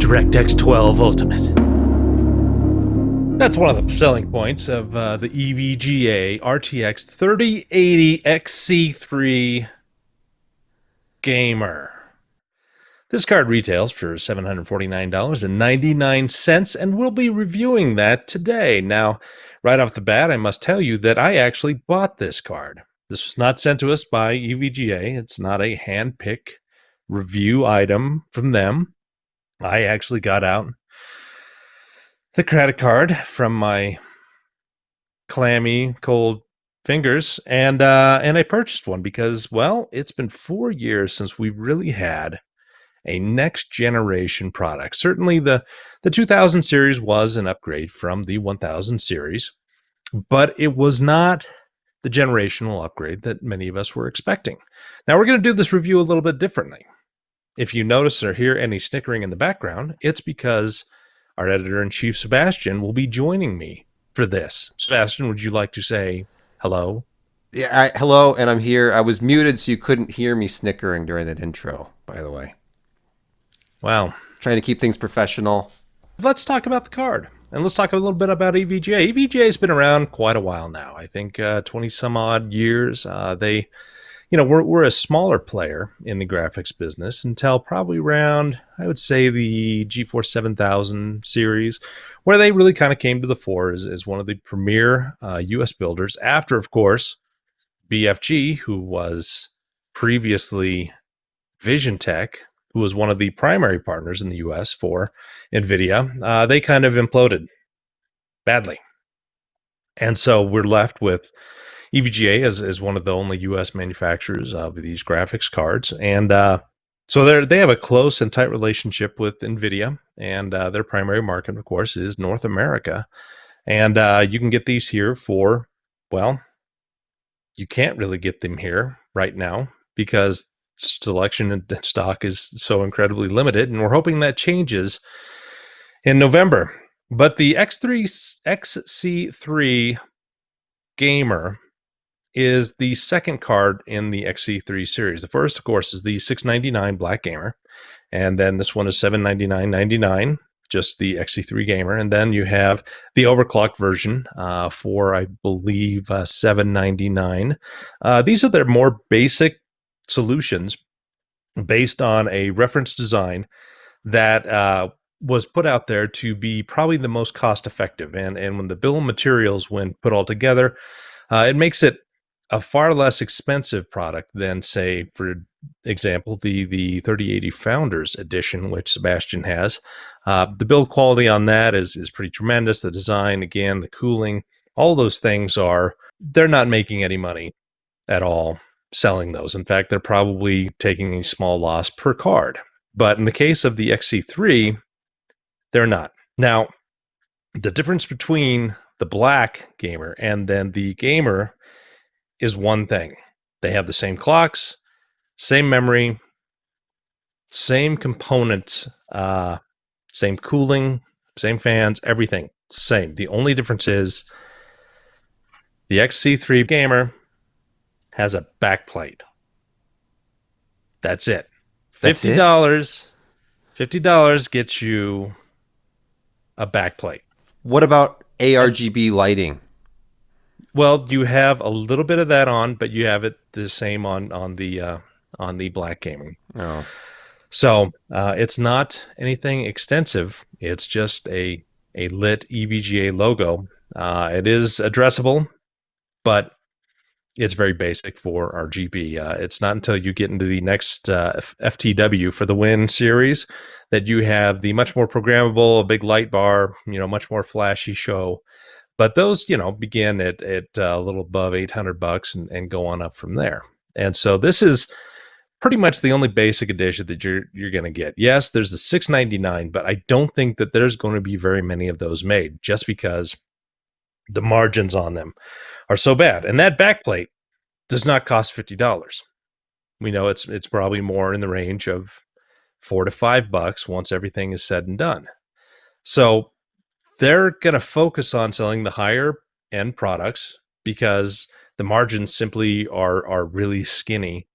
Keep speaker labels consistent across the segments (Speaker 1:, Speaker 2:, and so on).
Speaker 1: DirectX 12 Ultimate. That's one of the selling points of the EVGA RTX 3080 XC3 Gamer. This card retails for $749.99, and we'll be reviewing that today. Now, right off the bat, I must tell you that I actually bought this card. This was not sent to us by EVGA. It's not a hand-pick review item from them. I actually got out the credit card from my clammy, cold fingers, and I purchased one because, well, it's been 4 years since we really had a next generation product. Certainly the 2000 series was an upgrade from the 1000 series, but it was not the generational upgrade that many of us were expecting. Now we're going to do this review a little bit differently. If you notice or hear any snickering in the background, it's because our editor-in-chief, Sebastian, will be joining me for this. Sebastian, would you like to say hello?
Speaker 2: Yeah, hello, and I'm here. I was muted so you couldn't hear me snickering during that intro, by the way.
Speaker 1: Wow.
Speaker 2: Trying to keep things professional.
Speaker 1: Let's talk about the card, and let's talk a little bit about EVGA. EVGA has been around quite a while now. I think 20 some odd years. We're a smaller player in the graphics business until probably around, I would say, the GeForce 7000 series, where they really kind of came to the fore as one of the premier US builders after, of course, BFG, who was previously VisionTEK, who was one of the primary partners in the US for NVIDIA. They kind of imploded badly. And so we're left with EVGA as one of the only U.S. manufacturers of these graphics cards. And so they have a close and tight relationship with NVIDIA, and their primary market, of course, is North America. And you can get these here for, well, you can't really get them here right now because selection and stock is so incredibly limited, and we're hoping that changes in November. But the XC3 Gamer is the second card in the XC3 series. The first, of course, is the $699 Black Gamer, and then this one is $799.99, just the XC3 Gamer, and then you have the overclocked version for, I believe, $799. These are their more basic solutions based on a reference design that was put out there to be probably the most cost-effective, and when the bill of materials, when put all together, it makes it a far less expensive product than, say, for example, the 3080 Founders Edition, which Sebastian has. The build quality on that is pretty tremendous. The design, again, the cooling, all those things they're not making any money at all selling those. In fact, they're probably taking a small loss per card. But in the case of the XC3, they're not. Now, the difference between the Black Gamer and then the Gamer is one thing. They have the same clocks, same memory, same components, same cooling, same fans, everything same. The only difference is the XC3 Gamer has a backplate. That's it. $50. $50 gets you a backplate.
Speaker 2: What about ARGB lighting?
Speaker 1: Well, you have a little bit of that on, but you have it the same on the Black Gaming.
Speaker 2: Oh,
Speaker 1: so it's not anything extensive. It's just a lit EVGA logo. It is addressable, but it's very basic for RGB. It's not until you get into the next FTW for the Win series that you have the much more programmable, a big light bar, much more flashy show. But those, begin at a little above $800 and go on up from there. And so this is pretty much the only basic edition that you're going to get. Yes, there's the $699, but I don't think that there's going to be very many of those made just because the margins on them are so bad. And that backplate does not cost $50. We know it's probably more in the range of $4 to $5 once everything is said and done. So they're going to focus on selling the higher end products because the margins simply are really skinny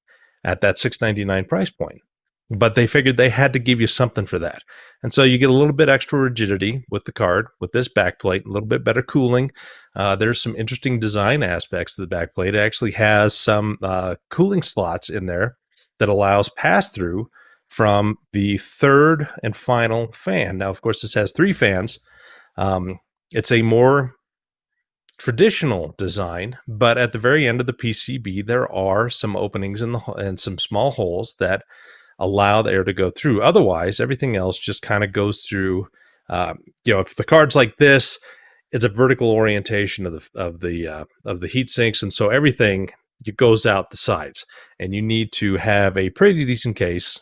Speaker 1: at that $699 price point. but they figured they had to give you something for that. And so you get a little bit extra rigidity with the card, with this backplate, a little bit better cooling. There's some interesting design aspects to the backplate. It actually has some cooling slots in there that allows pass-through from the third and final fan. Now, of course, this has 3 fans. It's a more traditional design, but at the very end of the PCB, there are some openings and some small holes that allow the air to go through. Otherwise, everything else just kind of goes through. If the card's like this, it's a vertical orientation of the heat sinks, and so everything it goes out the sides. And you need to have a pretty decent case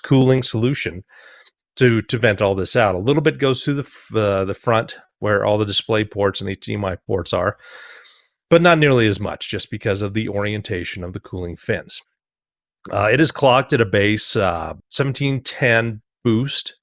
Speaker 1: cooling solution to vent all this out. A little bit goes through the front where all the display ports and HDMI ports are, but not nearly as much, just because of the orientation of the cooling fins. It is clocked at a base 1710 boost.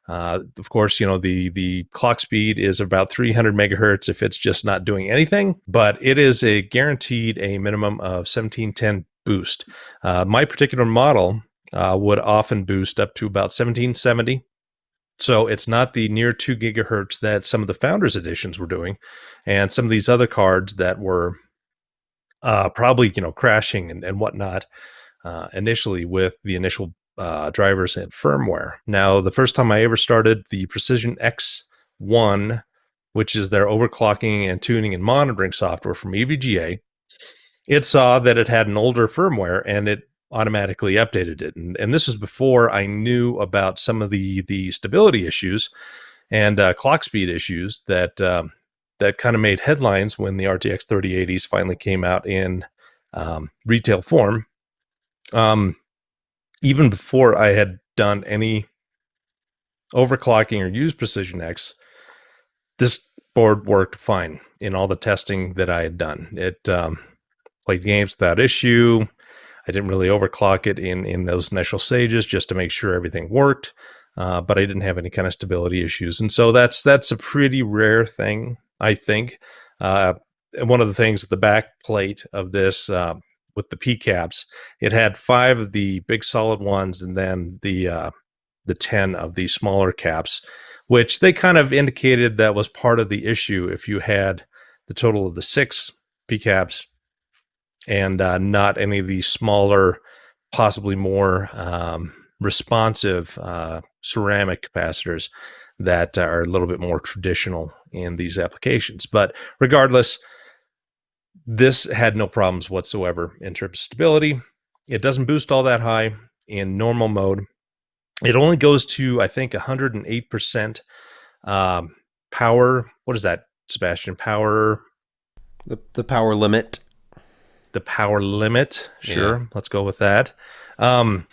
Speaker 1: Of course, the clock speed is about 300 megahertz if it's just not doing anything, but it is guaranteed a minimum of 1710 boost. My particular model would often boost up to about 1770. So it's not the near 2 gigahertz that some of the Founders editions were doing, and some of these other cards that were probably crashing and whatnot initially with the initial drivers and firmware. Now, the first time I ever started the Precision X1, which is their overclocking and tuning and monitoring software from EVGA, it saw that it had an older firmware and it automatically updated it. And this was before I knew about some of the stability issues and clock speed issues that kind of made headlines when the RTX 3080s finally came out in retail form. Even before I had done any overclocking or used Precision X, this board worked fine in all the testing that I had done. It played games without issue. I didn't really overclock it in those initial stages just to make sure everything worked, but I didn't have any kind of stability issues. And so that's a pretty rare thing, I think. One of the things, the back plate of this with the P caps, it had 5 of the big solid ones and then the 10 of the smaller caps, which they kind of indicated that was part of the issue if you had the total of the 6 P caps and not any of the smaller, possibly more responsive ceramic capacitors that are a little bit more traditional in these applications. But regardless, this had no problems whatsoever in terms of stability. It doesn't boost all that high in normal mode. It only goes to, I think, 108% power. What is that, Sebastian? Power?
Speaker 2: The power limit.
Speaker 1: The power limit. Sure. Yeah. Let's go with that. And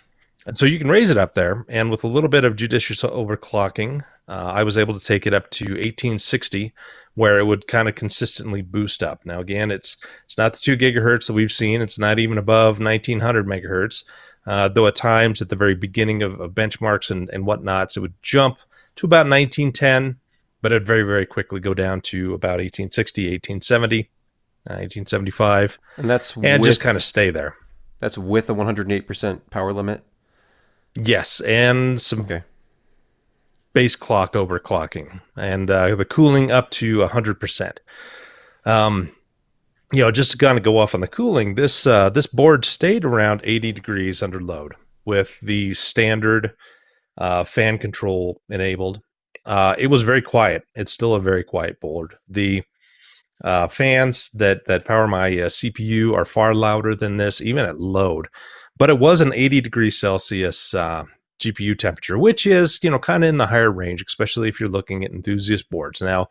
Speaker 1: so you can raise it up there. And with a little bit of judicious overclocking, I was able to take it up to 1860, where it would kind of consistently boost up. Now, again, it's not the 2 gigahertz that we've seen. It's not even above 1900 megahertz. Though at times at the very beginning of benchmarks and whatnots, it would jump to about 1910, but it'd very, very quickly go down to about 1860, 1870, 1875. And just kind of stay there.
Speaker 2: That's with a 108% power limit? Yes,
Speaker 1: and some base clock overclocking, and the cooling up to 100%. Just to kind of go off on the cooling, this board stayed around 80 degrees under load with the standard fan control enabled. It was very quiet. It's still a very quiet board. The fans that power my CPU are far louder than this, even at load. But it was an 80 degrees Celsius GPU temperature, which is, kind of in the higher range, especially if you're looking at enthusiast boards. Now,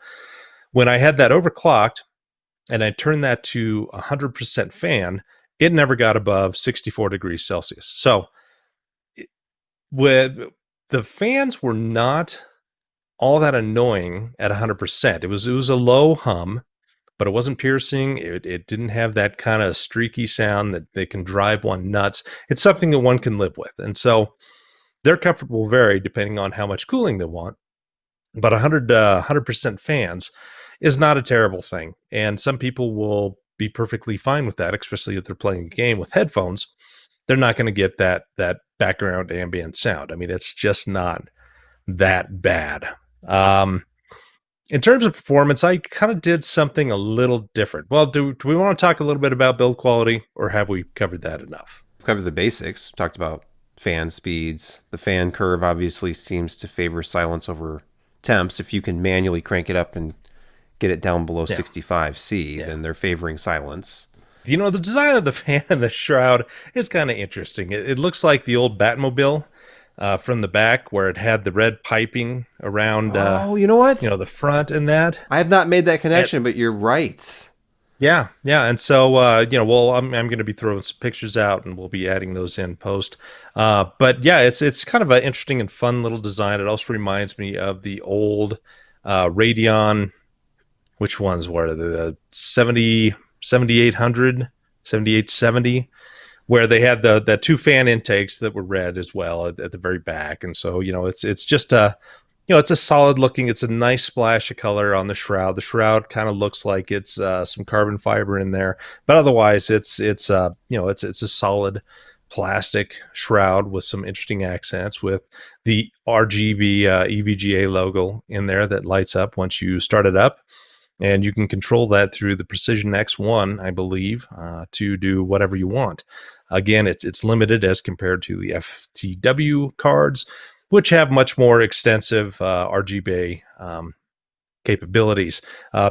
Speaker 1: when I had that overclocked and I turned that to 100% fan, it never got above 64 degrees Celsius. So with the fans were not all that annoying at 100%. It was a low hum, but it wasn't piercing. It didn't have that kind of streaky sound that they can drive one nuts. It's something that one can live with. And so their comfort will vary depending on how much cooling they want. But 100% fans is not a terrible thing. And some people will be perfectly fine with that, especially if they're playing a game with headphones. They're not going to get that background ambient sound. I mean, it's just not that bad. In terms of performance, I kind of did something a little different. Well, do we want to talk a little bit about build quality, or have we covered that enough?
Speaker 2: Covered the basics. Talked about fan speeds. The fan curve obviously seems to favor silence over temps. If you can manually crank it up and get it down below 65C, then they're favoring silence.
Speaker 1: You know, the design of the fan and the shroud is kind of interesting. It looks like the old Batmobile from the back, where it had the red piping around.
Speaker 2: You know what?
Speaker 1: You know, the front and that.
Speaker 2: I have not made that connection, but you're right.
Speaker 1: Yeah, and so you know, well, I'm going to be throwing some pictures out, and we'll be adding those in post. But yeah, it's kind of an interesting and fun little design. It also reminds me of the old Radeon. Which ones were the 7800, 7870, where they had the two fan intakes that were red as well at the very back. And so, you know, it's just it's a solid looking, it's a nice splash of color on the shroud. The shroud kind of looks like it's some carbon fiber in there, but otherwise it's a solid plastic shroud with some interesting accents, with the RGB EVGA logo in there that lights up once you start it up. And you can control that through the Precision X1, I believe, to do whatever you want. Again, it's limited as compared to the FTW cards, which have much more extensive RGB capabilities.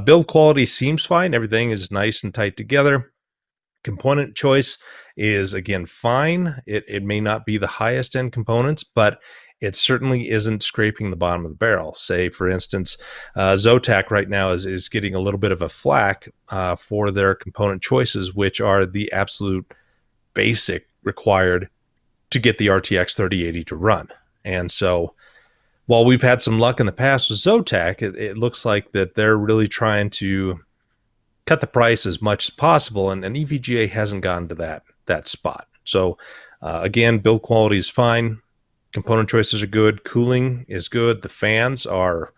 Speaker 1: Build quality seems fine. Everything is nice and tight together. Component choice is, again, fine. It may not be the highest end components, but it certainly isn't scraping the bottom of the barrel. Say, for instance, JoshTEKK right now is getting a little bit of a flack for their component choices, which are the absolute basic required to get the RTX 3080 to run. And so while we've had some luck in the past with JoshTEKK, it looks like that they're really trying to cut the price as much as possible, and EVGA hasn't gotten to that spot. So again, build quality is fine. Component choices are good. Cooling is good. The fans are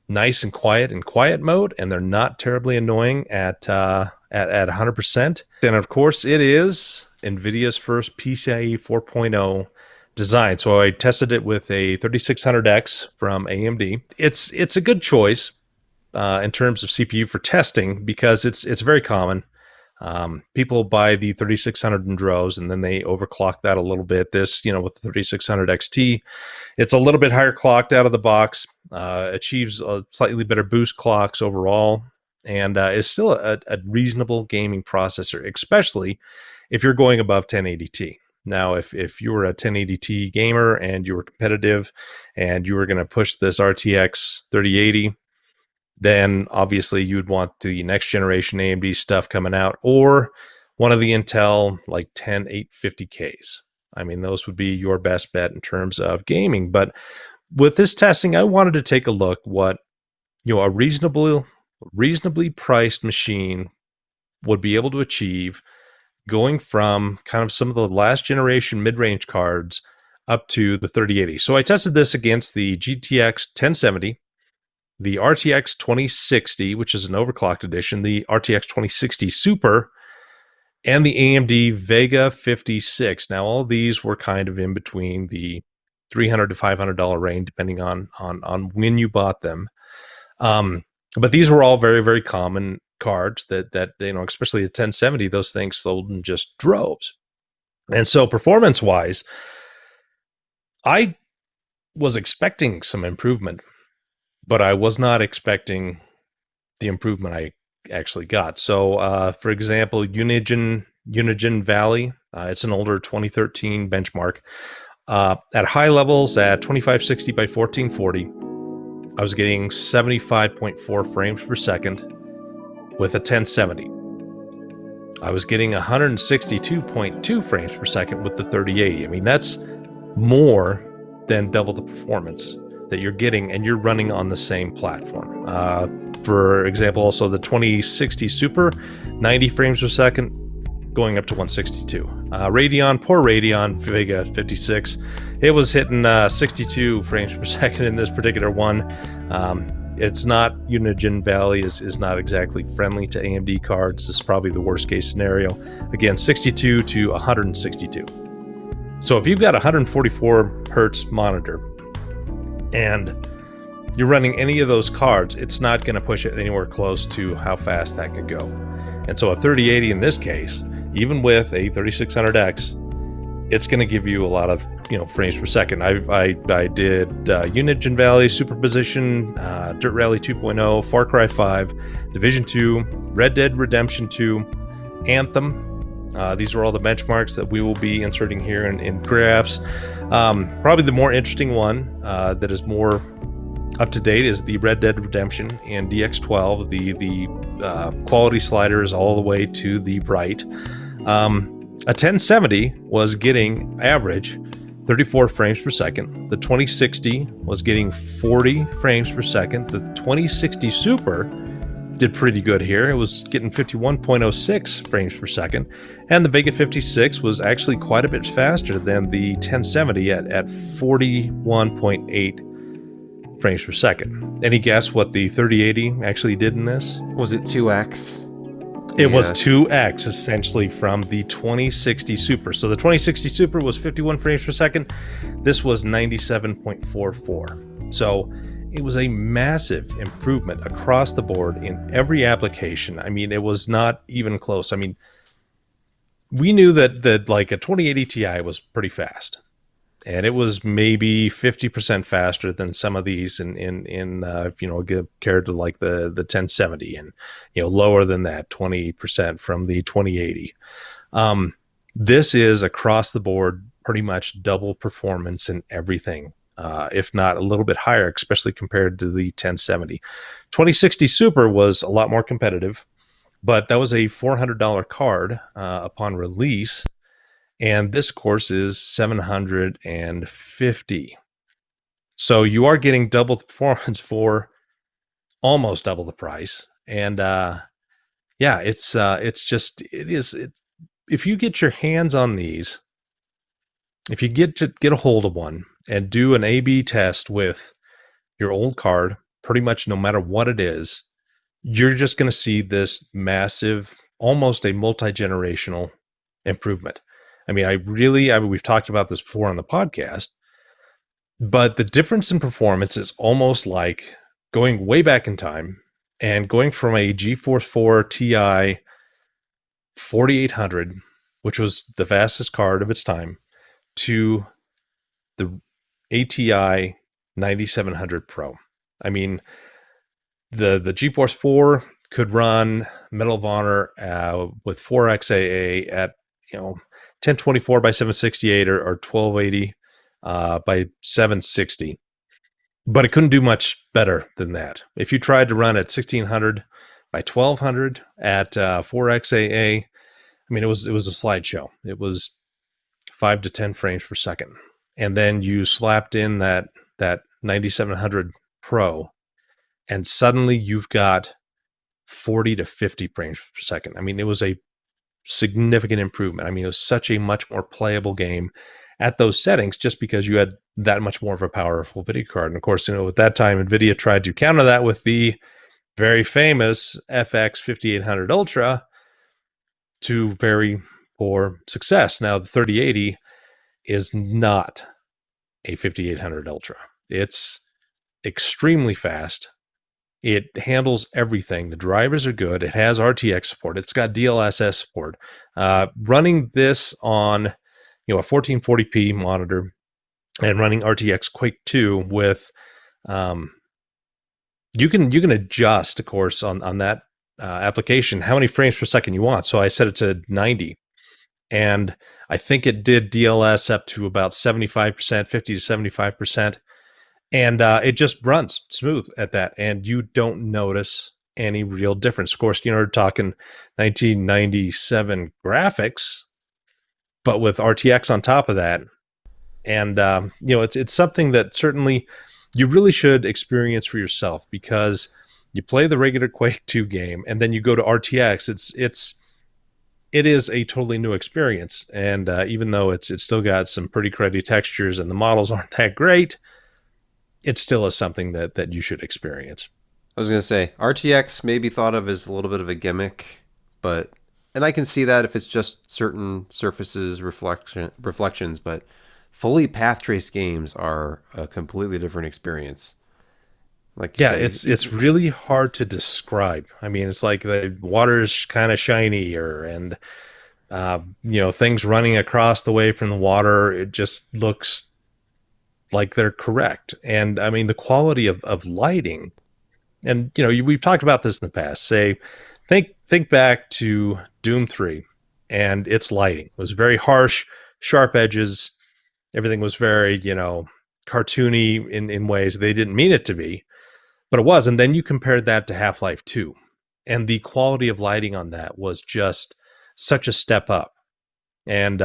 Speaker 1: nice and quiet in quiet mode, and they're not terribly annoying at 100%. And of course, it is NVIDIA's first PCIe 4.0 design. So I tested it with a 3600X from AMD. It's a good choice in terms of CPU for testing, because it's very common. People buy the 3600 in droves, and then they overclock that a little bit. This, with the 3600 XT, it's a little bit higher clocked out of the box, achieves a slightly better boost clocks overall, and is still a reasonable gaming processor, especially if you're going above 1080t. Now, if you were a 1080t gamer and you were competitive and you were going to push this RTX 3080, then obviously you would want the next generation AMD stuff coming out, or one of the Intel like 10850Ks. I mean, those would be your best bet in terms of gaming. But with this testing, I wanted to take a look what a reasonably priced machine would be able to achieve, going from kind of some of the last generation mid-range cards up to the 3080. So I tested this against the GTX 1070, the RTX 2060, which is an overclocked edition, the RTX 2060 Super, and the AMD Vega 56. Now, all these were kind of in between the $300 to $500 range, depending on when you bought them. But these were all very, very common cards that especially the 1070, those things sold in just droves. And so performance-wise, I was expecting some improvement, but I was not expecting the improvement I actually got. So, for example, Unigine Valley, it's an older 2013 benchmark. At high levels, at 2560 by 1440, I was getting 75.4 frames per second with a 1070. I was getting 162.2 frames per second with the 3080. I mean, that's more than double the performance that you're getting, and you're running on the same platform. For example, also the 2060 Super, 90 frames per second, going up to 162. Poor Radeon Vega 56, it was hitting 62 frames per second in this particular one. It's not, Unigine Valley is not exactly friendly to AMD cards. This is probably the worst case scenario. Again, 62 to 162. So if you've got a 144 hertz monitor and you're running any of those cards, it's not going to push it anywhere close to how fast that could go. And so a 3080 in this case, even with a 3600X, it's going to give you a lot of frames per second. I did Unigine Valley, Superposition, Dirt Rally 2.0, Far Cry 5, Division 2, Red Dead Redemption 2, Anthem. These are all the benchmarks that we will be inserting here in graphs. Probably the more interesting one that is more up to date is the Red Dead Redemption and DX12. The quality slider is all the way to the right. A 1070 was getting average 34 frames per second. The 2060 was getting 40 frames per second. The 2060 Super did pretty good here. It was getting 51.06 frames per second. And the Vega 56 was actually quite a bit faster than the 1070 at 41.8 frames per second. Any guess what the 3080 actually did in this?
Speaker 2: Was it 2x?
Speaker 1: It was 2x essentially from the 2060 Super. So the 2060 Super was 51 frames per second. This was 97.44. So it was a massive improvement across the board in every application. I mean, it was not even close. I mean, we knew that like a 2080 Ti was pretty fast. And it was maybe 50% faster than some of these in compared to like the 1070, and lower than that 20% from the 2080. This is across the board pretty much double performance in everything, if not a little bit higher, especially compared to the 1070. 2060 Super was a lot more competitive, but that was a $400 card upon release. And this course is $750. So you are getting double the performance for almost double the price. And if you get your hands on these, if you get a hold of one and do an A/B test with your old card, pretty much no matter what it is, you're just going to see this massive, almost a multi-generational improvement. I mean, we've talked about this before on the podcast, but the difference in performance is almost like going way back in time and going from a GeForce 4 Ti 4800, which was the fastest card of its time, to the ATI 9700 Pro. I mean, the GeForce 4 could run Medal of Honor with 4xAA at 1024 by 768 or 1280 by 760, but it couldn't do much better than that. If you tried to run at 1600 by 1200 at 4xAA, I mean, it was a slideshow. It was 5 to 10 frames per second, and then you slapped in that 9700 Pro, and suddenly you've got 40 to 50 frames per second. I mean, it was a significant improvement. I mean, it was such a much more playable game at those settings just because you had that much more of a powerful video card. And of course, at that time, NVIDIA tried to counter that with the very famous FX 5800 Ultra to very poor success. Now, the 3080 is not a 5800 Ultra. It's extremely fast. It handles everything. The drivers are good. It has RTX support. It's got DLSS support. Running this on, a 1440p monitor and running RTX Quake 2 with, you can adjust, of course, on that application how many frames per second you want. So I set it to 90, and I think it did DLS up to about 75%, 50 to 75%. And it just runs smooth at that, and you don't notice any real difference. Of course, we're talking 1997 graphics, but with RTX on top of that. And it's something that certainly you really should experience for yourself, because you play the regular Quake 2 game and then you go to RTX. It is a totally new experience, and even though it's still got some pretty cruddy textures and the models aren't that great, it still is something that you should experience.
Speaker 2: I was going to say, RTX may be thought of as a little bit of a gimmick, but and I can see that if it's just certain surfaces reflections, but fully path trace games are a completely different experience. Like you
Speaker 1: Yeah,
Speaker 2: say,
Speaker 1: it's really hard to describe. I mean, it's like the water's kind of shinier, and things running across the way from the water. It just looks like they're correct. And I mean, the quality of lighting, and we've talked about this in the past. Say, think back to Doom 3, and its lighting was very harsh, sharp edges. Everything was very cartoony in ways they didn't mean it to be, but it was. And then you compared that to Half-Life 2, and the quality of lighting on that was just such a step up. And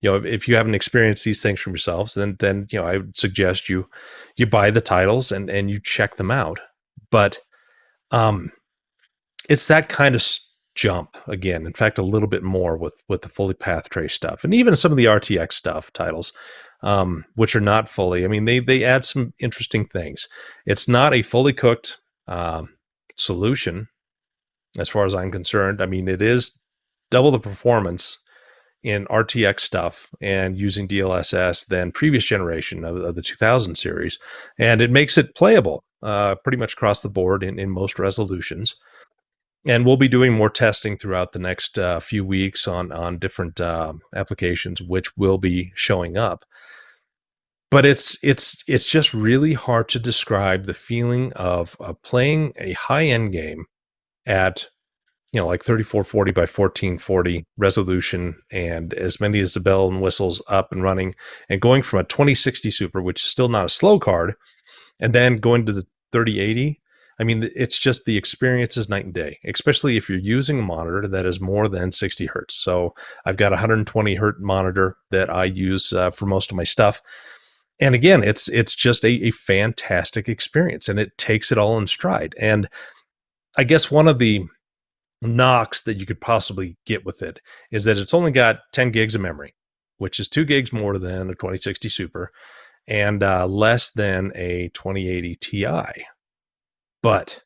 Speaker 1: if you haven't experienced these things from yourselves, then I would suggest you buy the titles and you check them out. But um, it's that kind of jump again. In fact, a little bit more with the fully path trace stuff, and even some of the RTX stuff titles, which are not fully. I mean, they add some interesting things. It's not a fully cooked solution, as far as I'm concerned. I mean, it is double the performance in RTX stuff and using DLSS than previous generation of the 2000 series, and it makes it playable pretty much across the board in most resolutions. And we'll be doing more testing throughout the next few weeks on different applications, which will be showing up. But it's just really hard to describe the feeling of playing a high end game at like 3440 by 1440 resolution, and as many as the bell and whistles up and running, and going from a 2060 Super, which is still not a slow card, and then going to the 3080. I mean, it's just the experience is night and day, especially if you're using a monitor that is more than 60 hertz. So I've got a 120 hertz monitor that I use for most of my stuff. And again, it's just a fantastic experience, and it takes it all in stride. And I guess one of the knocks that you could possibly get with it is that it's only got 10 gigs of memory, which is 2 gigs more than a 2060 Super and less than a 2080 Ti. But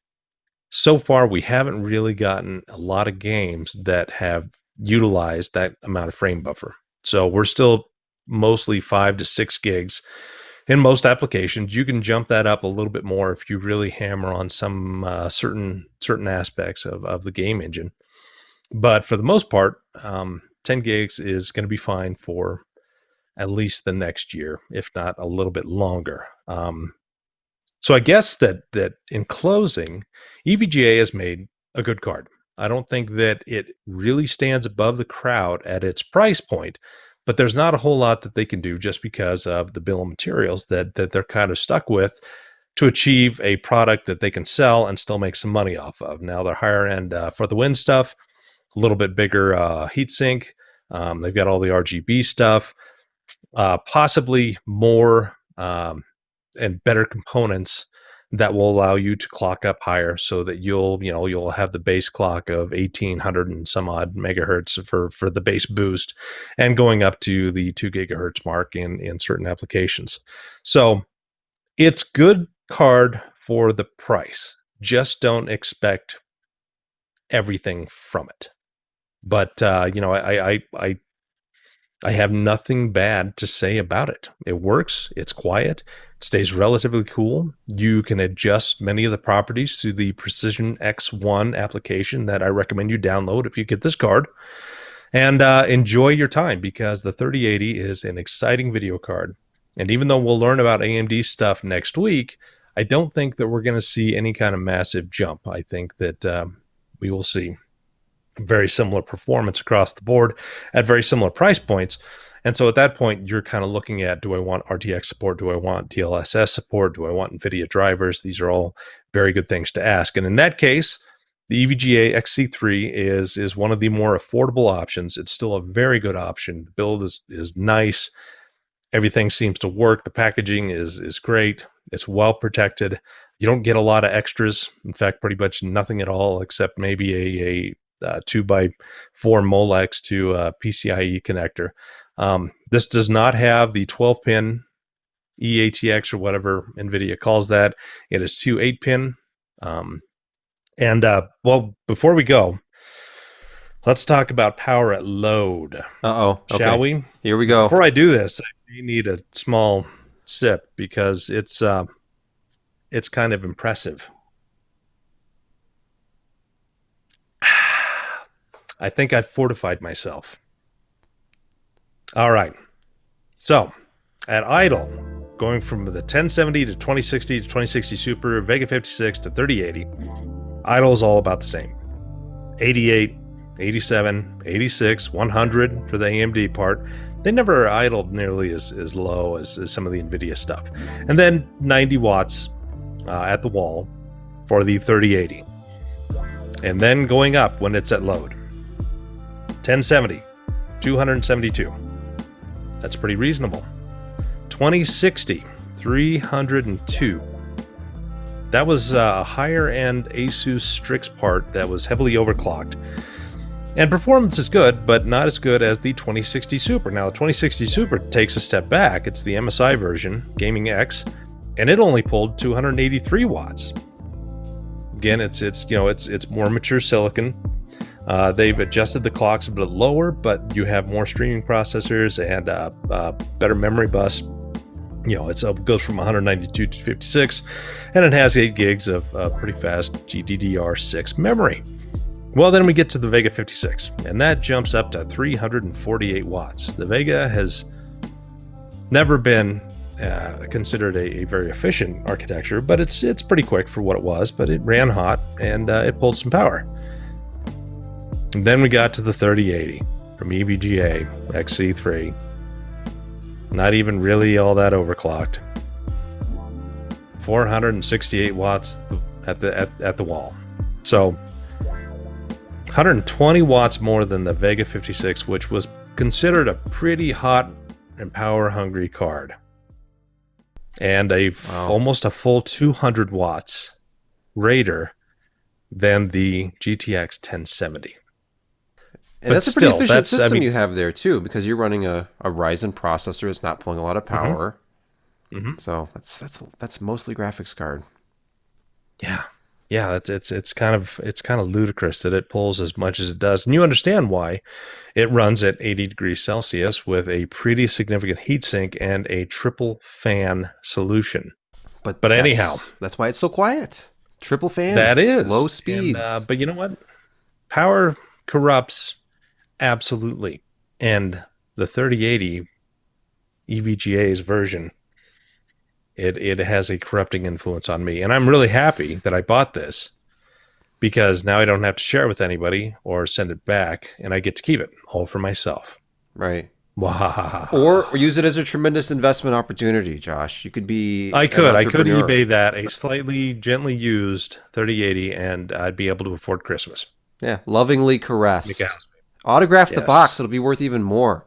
Speaker 1: so far, we haven't really gotten a lot of games that have utilized that amount of frame buffer. So we're still mostly 5 to 6 gigs in most applications. You can jump that up a little bit more if you really hammer on some certain aspects of the game engine. But for the most part, 10 gigs is going to be fine for at least the next year, if not a little bit longer. So I guess that in closing, EVGA has made a good card. I don't think that it really stands above the crowd at its price point, but there's not a whole lot that they can do just because of the bill of materials that they're kind of stuck with to achieve a product that they can sell and still make some money off of. Now, they're higher end for the Win stuff, a little bit bigger heatsink. They've got all the RGB stuff, possibly more and better components that will allow you to clock up higher, so that you'll have the base clock of 1800 and some odd megahertz for the base boost, and going up to the 2 gigahertz mark in certain applications. So it's good card for the price. Just don't expect everything from it. But I have nothing bad to say about it. It works. It's quiet. It stays relatively cool. You can adjust many of the properties through the Precision X1 application that I recommend you download if you get this card. And enjoy your time, because the 3080 is an exciting video card. And even though we'll learn about AMD stuff next week, I don't think that we're going to see any kind of massive jump. I think that we will see very similar performance across the board at very similar price points. And so at that point, you're kind of looking at, do I want RTX support? Do I want DLSS support? Do I want NVIDIA drivers? These are all very good things to ask. And in that case, the EVGA XC3 is one of the more affordable options. It's still a very good option. The build is nice. Everything seems to work. The packaging is great. It's well protected. You don't get a lot of extras. In fact, pretty much nothing at all, except maybe a 2x4 Molex to PCIe connector. This does not have the 12-pin eATX or whatever NVIDIA calls that. It is 2 8-pin. Well, before we go, Let's talk about power at load,
Speaker 2: Uh-oh.
Speaker 1: shall
Speaker 2: Okay.
Speaker 1: we?
Speaker 2: Here we go.
Speaker 1: Before I do this, I need a small sip because it's kind of impressive. I think I've fortified myself. All right. So, at idle, going from the 1070 to 2060 to 2060 Super, Vega 56 to 3080, idle is all about the same. 88, 87, 86, 100 for the AMD part. They never idled nearly as low as some of the NVIDIA stuff. And then 90 watts at the wall for the 3080. And then going up when it's at load. 1070, 272. That's pretty reasonable. 2060, 302. That was a higher end Asus Strix part that was heavily overclocked. And performance is good, but not as good as the 2060 Super. Now, the 2060 Super takes a step back. It's the MSI version, Gaming X, and it only pulled 283 watts. Again, it's more mature silicon. They've adjusted the clocks a bit lower, but you have more streaming processors and better memory bus. It goes from 192 to 56, and it has 8 gigs of pretty fast GDDR6 memory. Well, then we get to the Vega 56, and that jumps up to 348 watts. The Vega has never been considered a very efficient architecture, but it's pretty quick for what it was, but it ran hot, and it pulled some power. And then we got to the 3080 from EVGA XC3. Not even really all that overclocked. 468 watts at the wall. So 120 watts more than the Vega 56, which was considered a pretty hot and power-hungry card. And almost a full 200 watts greater than the GTX 1070.
Speaker 2: And that's a pretty efficient system you have there, too, because you're running a Ryzen processor. It's not pulling a lot of power. Mm-hmm. So that's mostly graphics card.
Speaker 1: Yeah. Yeah, it's kind of ludicrous that it pulls as much as it does. And you understand why. It runs at 80 degrees Celsius with a pretty significant heatsink and a triple fan solution. But anyhow,
Speaker 2: that's why it's so quiet. Triple fans.
Speaker 1: That is.
Speaker 2: Low speeds.
Speaker 1: And, but you know what? Power corrupts. Absolutely. And the 3080 EVGA's version, it has a corrupting influence on me. And I'm really happy that I bought this because now I don't have to share it with anybody or send it back, and I get to keep it all for myself.
Speaker 2: Right.
Speaker 1: Wow.
Speaker 2: Or use it as a tremendous investment opportunity, Josh. You could be
Speaker 1: I could eBay that, a slightly gently used 3080, and I'd be able to afford Christmas.
Speaker 2: Yeah, lovingly caressed. Autograph the box. It'll be worth even more.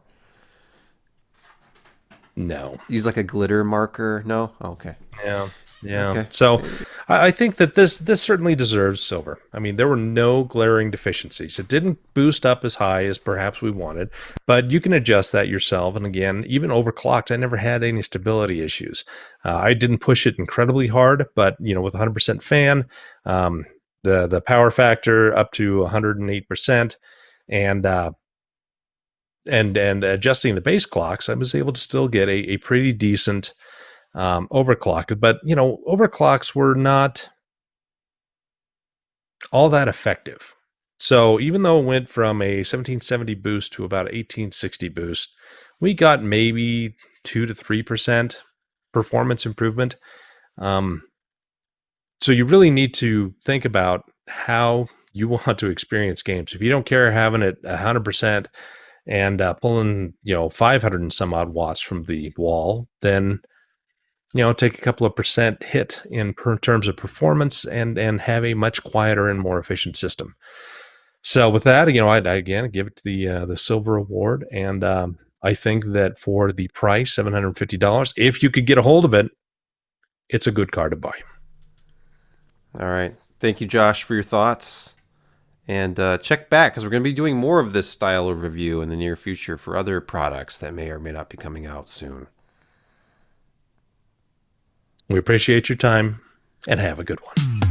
Speaker 1: No.
Speaker 2: Use like a glitter marker. No? Oh, okay.
Speaker 1: Yeah. Okay. So I think that this certainly deserves silver. I mean, there were no glaring deficiencies. It didn't boost up as high as perhaps we wanted, but you can adjust that yourself. And again, even overclocked, I never had any stability issues. I didn't push it incredibly hard, but with 100% fan, the power factor up to 108%. And adjusting the base clocks, I was able to still get a pretty decent overclock. But overclocks were not all that effective. So even though it went from a 1770 boost to about 1860 boost, we got maybe 2 to 3% performance improvement. So you really need to think about how you want to experience games. If you don't care having it 100% and pulling 500 and some odd watts from the wall, then take a couple of percent hit in terms of performance and have a much quieter and more efficient system. So with that, I'd again give it to the silver award, and I think that for the price, $750, if you could get a hold of it, it's a good card to buy.
Speaker 2: All right, thank you, Josh, for your thoughts. And check back, because we're going to be doing more of this style of review in the near future for other products that may or may not be coming out soon.
Speaker 1: We appreciate your time, and have a good one.